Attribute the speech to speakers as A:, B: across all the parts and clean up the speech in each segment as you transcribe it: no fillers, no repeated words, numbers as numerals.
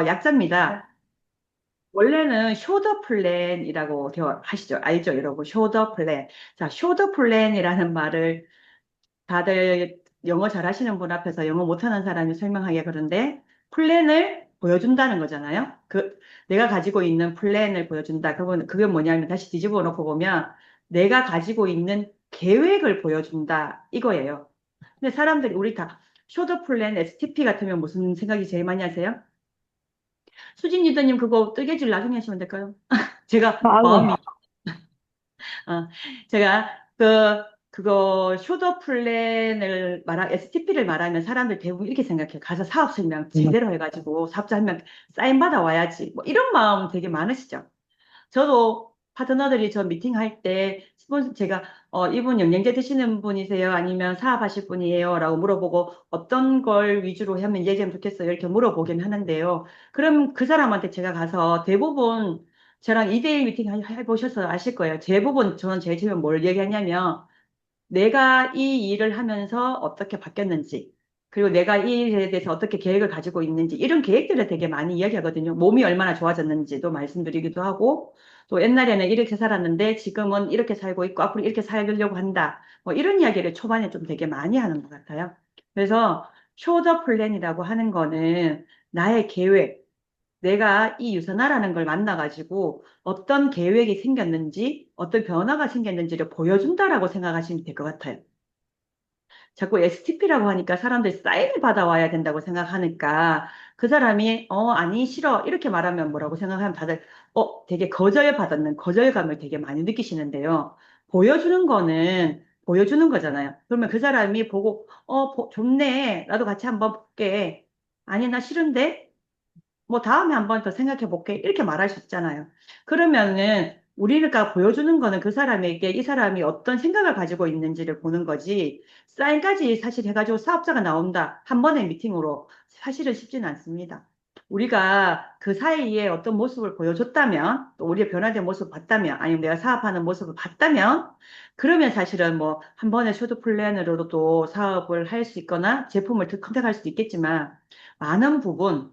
A: 있어요. 약자입니다. 원래는 쇼더 플랜이라고 하시죠. 알죠, 여러분? 쇼더 플랜. 자, 쇼더 플랜이라는 말을 다들 영어 잘하시는 분 앞에서 영어 못하는 사람이 설명하기가 그런데 플랜을 보여준다는 거잖아요. 내가 가지고 있는 플랜을 보여준다. 그게 뭐냐면 다시 뒤집어 놓고 보면 내가 가지고 있는 계획을 보여준다. 이거예요. 근데 사람들이 우리 다 쇼더 플랜, STP 같으면 무슨 생각이 제일 많이 하세요? 수진 리더님 그거 뜨개질 나중에 하시면 될까요? 제가
B: 아니요.
A: 마음이 어, 제가 그거 쇼더 플랜을 STP를 말하면 사람들 대부분 이렇게 생각해요. 가서 사업 설명 제대로 해가지고 사업자 한 명 사인 받아 와야지. 뭐 이런 마음 되게 많으시죠? 저도 파트너들이 저 미팅할 때 제가 이분 영양제 드시는 분이세요? 아니면 사업하실 분이에요? 라고 물어보고 어떤 걸 위주로 하면 얘기하면 좋겠어요? 이렇게 물어보긴 하는데요. 그럼 그 사람한테 제가 가서 대부분 저랑 2대1 미팅 해보셔서 아실 거예요. 대부분 저는 제일 처음에 뭘 얘기하냐면 내가 이 일을 하면서 어떻게 바뀌었는지, 그리고 내가 이 일에 대해서 어떻게 계획을 가지고 있는지, 이런 계획들을 되게 많이 이야기하거든요. 몸이 얼마나 좋아졌는지도 말씀드리기도 하고, 또 옛날에는 이렇게 살았는데 지금은 이렇게 살고 있고, 앞으로 이렇게 살려고 한다. 뭐 이런 이야기를 초반에 좀 되게 많이 하는 것 같아요. 그래서 쇼더 플랜이라고 하는 거는 나의 계획, 내가 이 유선화라는 걸 만나가지고 어떤 계획이 생겼는지, 어떤 변화가 생겼는지를 보여준다라고 생각하시면 될 것 같아요. 자꾸 STP라고 하니까 사람들이 사인을 받아와야 된다고 생각하니까 그 사람이, 아니, 싫어. 이렇게 말하면 뭐라고 생각하면 다들, 되게 거절받는 거절감을 되게 많이 느끼시는데요. 보여주는 거잖아요. 그러면 그 사람이 보고, 좋네. 나도 같이 한번 볼게. 아니, 나 싫은데? 뭐 다음에 한번 더 생각해 볼게. 이렇게 말할 수 있잖아요. 그러면은 우리가 보여주는 거는 그 사람에게 이 사람이 어떤 생각을 가지고 있는지를 보는 거지. 사인까지 사실 해가지고 사업자가 나온다. 한 번의 미팅으로 사실은 쉽지는 않습니다. 우리가 그 사이에 어떤 모습을 보여줬다면, 또 우리의 변화된 모습을 봤다면, 아니면 내가 사업하는 모습을 봤다면, 그러면 사실은 뭐 한 번의 쇼트 플랜으로도 사업을 할 수 있거나 제품을 컨택할 수도 있겠지만, 많은 부분,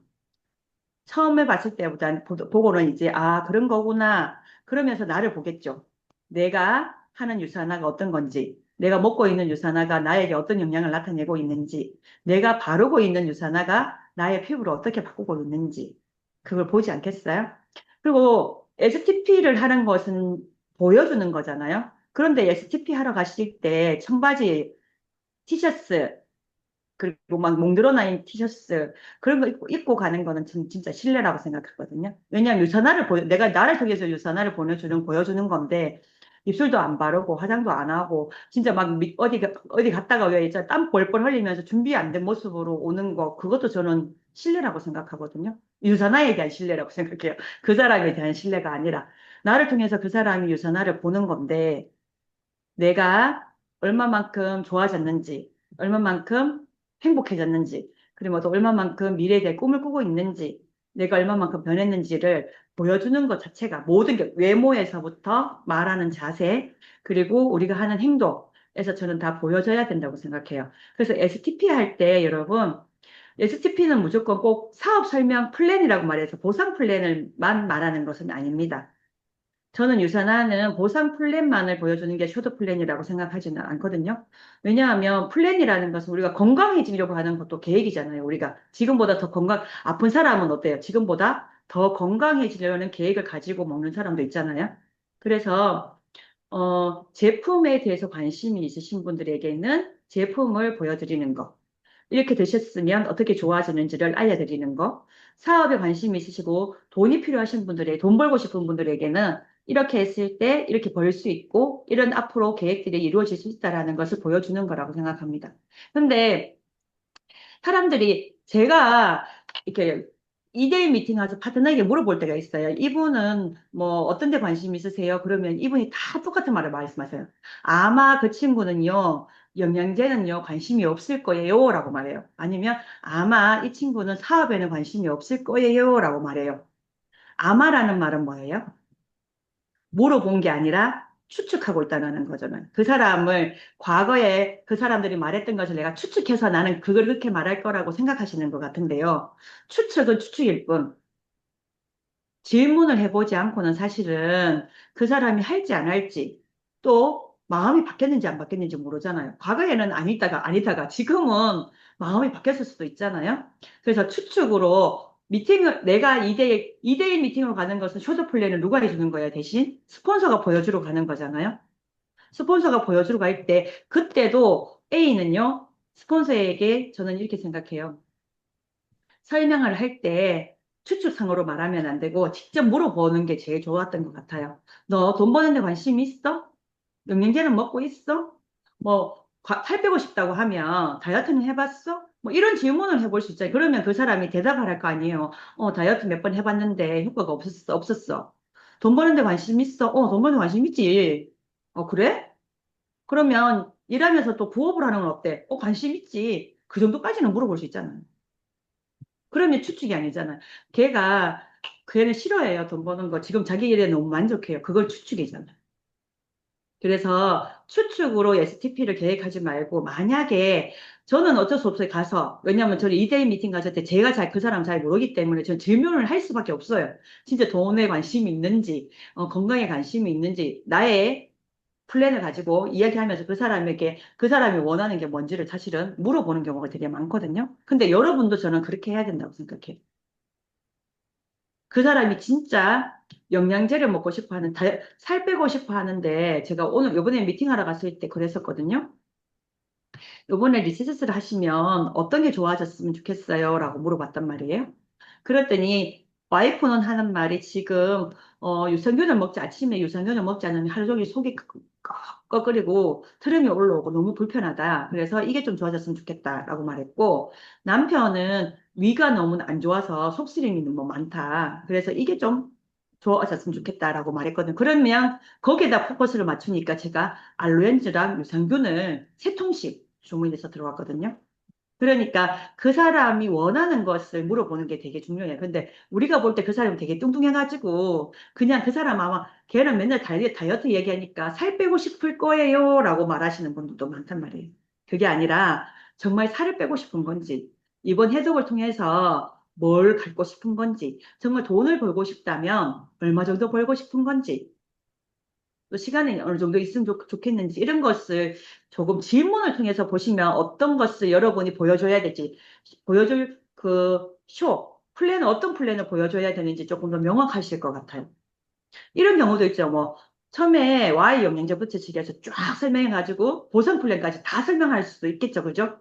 A: 처음에 봤을 때보다 보고는 이제, 아, 그런 거구나. 그러면서 나를 보겠죠. 내가 하는 유산화가 어떤 건지, 내가 먹고 있는 유산화가 나에게 어떤 영향을 나타내고 있는지, 내가 바르고 있는 유산화가 나의 피부를 어떻게 바꾸고 있는지, 그걸 보지 않겠어요? 그리고 STP를 하는 것은 보여주는 거잖아요. 그런데 STP 하러 가실 때 청바지, 티셔츠, 그리고 막 몽드러나 인 티셔츠 그런 거 입고 가는 거는 진짜 신뢰라고 생각하거든요. 왜냐하면 내가 나를 통해서 유선화를 보여주는 건데 입술도 안 바르고 화장도 안 하고 진짜 막 어디 갔다가 왜 이제 땀 뻘뻘 흘리면서 준비 안 된 모습으로 오는 거 그것도 저는 신뢰라고 생각하거든요. 유선화에 대한 신뢰라고 생각해요. 그 사람에 대한 신뢰가 아니라 나를 통해서 그 사람이 유선화를 보는 건데 내가 얼마만큼 좋아졌는지, 얼마만큼 행복해졌는지, 그리고 또 얼마만큼 미래에 대해 꿈을 꾸고 있는지, 내가 얼마만큼 변했는지를 보여주는 것 자체가 모든 게 외모에서부터 말하는 자세, 그리고 우리가 하는 행동에서 저는 다 보여져야 된다고 생각해요. 그래서 STP 할 때 여러분, STP는 무조건 꼭 사업 설명 플랜이라고 말해서 보상 플랜을만 말하는 것은 아닙니다. 저는 유산화는 보상 플랜만을 보여주는 게 쇼트 플랜이라고 생각하지는 않거든요. 왜냐하면 플랜이라는 것은 우리가 건강해지려고 하는 것도 계획이잖아요. 우리가 지금보다 더 아픈 사람은 어때요? 지금보다 더 건강해지려는 계획을 가지고 먹는 사람도 있잖아요. 그래서, 제품에 대해서 관심이 있으신 분들에게는 제품을 보여드리는 거. 이렇게 되셨으면 어떻게 좋아지는지를 알려드리는 거. 사업에 관심이 있으시고 돈이 필요하신 돈 벌고 싶은 분들에게는 이렇게 했을 때 이렇게 벌 수 있고 이런 앞으로 계획들이 이루어질 수 있다라는 것을 보여주는 거라고 생각합니다. 근데 사람들이 제가 이렇게 2대1 미팅하서 파트너에게 물어볼 때가 있어요. 이분은 뭐 어떤 데 관심 있으세요? 그러면 이분이 다 똑같은 말을 말씀하세요. 아마 그 친구는요, 영양제는요, 관심이 없을 거예요. 라고 말해요. 아니면 아마 이 친구는 사업에는 관심이 없을 거예요. 라고 말해요. 아마라는 말은 뭐예요? 물어본 게 아니라 추측하고 있다는 거잖아요. 그 사람을 과거에 그 사람들이 말했던 것을 내가 추측해서 나는 그걸 그렇게 말할 거라고 생각하시는 것 같은데요. 추측은 추측일 뿐 질문을 해보지 않고는 사실은 그 사람이 할지 안 할지 또 마음이 바뀌었는지 안 바뀌었는지 모르잖아요. 과거에는 아니다가 지금은 마음이 바뀌었을 수도 있잖아요. 그래서 추측으로 미팅을 내가 2대1 미팅으로 가는 것은 쇼트 플랜을 누가 해주는 거예요? 대신 스폰서가 보여주러 가는 거잖아요. 스폰서가 보여주러 갈 때 그때도 A는요. 스폰서에게 저는 이렇게 생각해요. 설명을 할 때 추측상으로 말하면 안 되고 직접 물어보는 게 제일 좋았던 것 같아요. 너 돈 버는 데 관심 있어? 영양제는 먹고 있어? 뭐, 살 빼고 싶다고 하면 다이어트는 해봤어? 뭐 이런 질문을 해볼 수 있잖아요. 그러면 그 사람이 대답을 할 거 아니에요. 다이어트 몇 번 해봤는데 효과가 없었어. 돈 버는 데 관심 있어? 돈 버는 데 관심 있지. 그래? 그러면 일하면서 또 부업을 하는 건 어때? 관심 있지. 그 정도까지는 물어볼 수 있잖아요. 그러면 추측이 아니잖아요. 걔는 싫어해요, 돈 버는 거. 지금 자기 일에 너무 만족해요. 그걸 추측이잖아요. 그래서 추측으로 STP를 계획하지 말고, 만약에 저는 어쩔 수 없어요, 가서. 왜냐면 저는 2대1 미팅 갔을 때 제가 그 사람 잘 모르기 때문에 저는 질문을 할 수밖에 없어요. 진짜 돈에 관심이 있는지, 건강에 관심이 있는지, 나의 플랜을 가지고 이야기하면서 그 사람이 원하는 게 뭔지를 사실은 물어보는 경우가 되게 많거든요. 근데 여러분도 저는 그렇게 해야 된다고 생각해요. 그 사람이 진짜 영양제를 먹고 싶어 살 빼고 싶어 하는데, 제가 요번에 미팅하러 갔을 때 그랬었거든요. 요번에 리셋을 하시면 어떤 게 좋아졌으면 좋겠어요? 라고 물어봤단 말이에요. 그랬더니 와이프는 하는 말이 지금 아침에 유산균을 먹지 않으면 하루 종일 속이 꺼끓이고 트름이 올라오고 너무 불편하다. 그래서 이게 좀 좋아졌으면 좋겠다라고 말했고, 남편은 위가 너무 안 좋아서 속쓰림이 너무 많다. 그래서 이게 좀 좋아졌으면 좋겠다라고 말했거든요. 그러면 거기에다 포커스를 맞추니까 제가 알로엔즈랑 유산균을 3통씩 주문해서 들어왔거든요. 그러니까 그 사람이 원하는 것을 물어보는 게 되게 중요해요. 근데 우리가 볼 때 그 사람이 되게 뚱뚱해가지고 그냥 그 사람 아마 걔는 맨날 다이어트 얘기하니까 살 빼고 싶을 거예요 라고 말하시는 분들도 많단 말이에요. 그게 아니라 정말 살을 빼고 싶은 건지, 이번 해독을 통해서 뭘 갖고 싶은 건지, 정말 돈을 벌고 싶다면 얼마 정도 벌고 싶은 건지, 또 시간이 어느 정도 있으면 좋겠는지, 이런 것을 조금 질문을 통해서 보시면 어떤 것을 여러분이 보여줘야 될지, 보여줄 플랜은 어떤 플랜을 보여줘야 되는지 조금 더 명확하실 것 같아요. 이런 경우도 있죠. 뭐 처음에 Y 영양제부터 시작해서 쫙 설명해가지고 보상 플랜까지 다 설명할 수도 있겠죠. 그죠?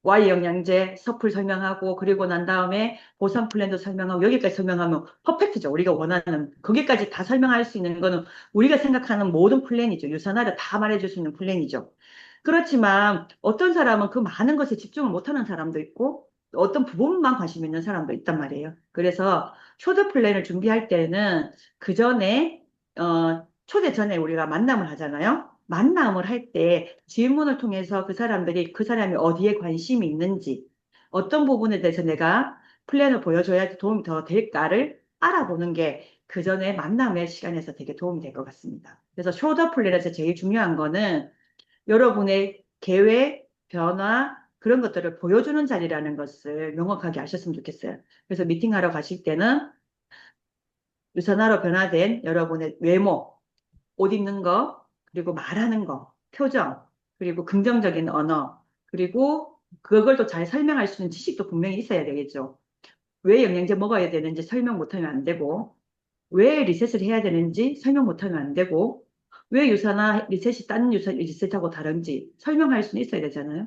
A: Y 영양제 서플 설명하고, 그리고 난 다음에 보상 플랜도 설명하고, 여기까지 설명하면 퍼펙트죠. 우리가 원하는 거기까지 다 설명할 수 있는 거는 우리가 생각하는 모든 플랜이죠. 유산화를 다 말해줄 수 있는 플랜이죠. 그렇지만 어떤 사람은 그 많은 것에 집중을 못하는 사람도 있고, 어떤 부분만 관심 있는 사람도 있단 말이에요. 그래서 초대 플랜을 준비할 때는 그 전에 초대 전에 우리가 만남을 하잖아요. 만남을 할 때 질문을 통해서 그 사람이 어디에 관심이 있는지, 어떤 부분에 대해서 내가 플랜을 보여줘야 도움이 더 될까를 알아보는 게 그 전에 만남의 시간에서 되게 도움이 될 것 같습니다. 그래서 쇼더 플랜에서 제일 중요한 거는 여러분의 계획, 변화, 그런 것들을 보여주는 자리라는 것을 명확하게 아셨으면 좋겠어요. 그래서 미팅하러 가실 때는 유선화로 변화된 여러분의 외모, 옷 입는 거, 그리고 말하는 거, 표정, 그리고 긍정적인 언어, 그리고 그걸 또 잘 설명할 수 있는 지식도 분명히 있어야 되겠죠. 왜 영양제 먹어야 되는지 설명 못하면 안 되고, 왜 리셋을 해야 되는지 설명 못하면 안 되고, 왜 유산화 리셋이 딴 유산 리셋하고 다른지 설명할 수는 있어야 되잖아요.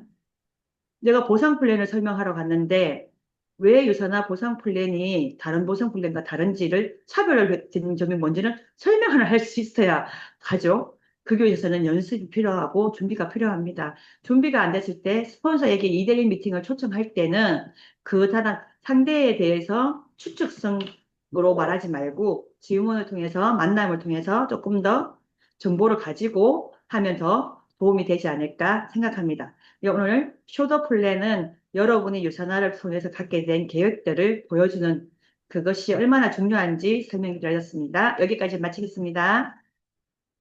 A: 내가 보상 플랜을 설명하러 갔는데 왜 유사나 보상 플랜이 다른 보상 플랜과 다른지를 차별을 드는 점이 뭔지는 설명을 할 수 있어야 하죠. 그 교육에서는 연습이 필요하고 준비가 필요합니다. 준비가 안 됐을 때 스폰서에게 2대1 미팅을 초청할 때는 그 사람 상대에 대해서 추측성으로 말하지 말고 질문을 통해서 만남을 통해서 조금 더 정보를 가지고 하면 더 도움이 되지 않을까 생각합니다. 오늘 쇼더 플랜은 여러분이 유산화를 통해서 갖게 된 계획들을 보여주는 그것이 얼마나 중요한지 설명드렸습니다. 여기까지 마치겠습니다.